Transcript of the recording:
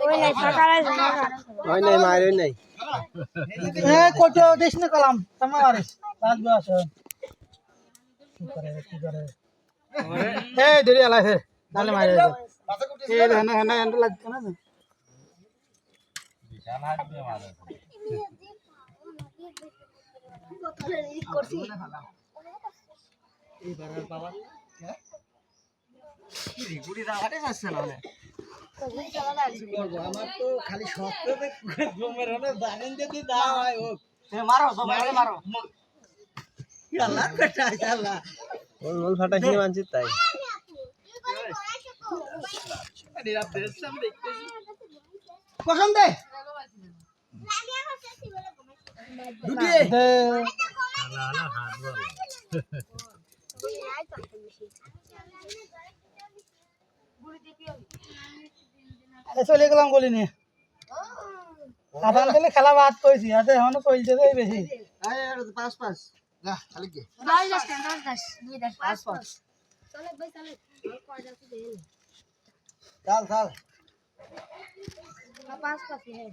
ওই নাই সকালে ওই নাই মার ওই নাই এ কোটো দেশ না কলাম তোমারে রাত বাস কি করে এ দেরি আলা হে তাহলে মারে এ হেনা হেনা এন্ড লাগছে না বিশাল হাত দিয়ে মারে করছি এইবার আর বাবা কি গুড়ি রাখাতে যাচ্ছে না আমার তো খালি শক্ত জমের হলে বাগান যদি দাও হয় ও মারো মারো মারো আল্লাহ বেটা আল্লাহ ওল ওল ফাটাইছি মানছি তাই নিরাপ দেশ আমি দেখতেছি পছন্দ দে দুটি আলা আলা হাত বল চলে গেলাম বলি নি আদান দিলে খেলা বাদ কইছি আতে এখনো চলছে তো বেশি আয় আর পাঁচ পাঁচ যা খালি কি 10 পাঁচ পাঁচ চলে ভাই চলে কয়টা আছে দেন চাল চাল 5 5 है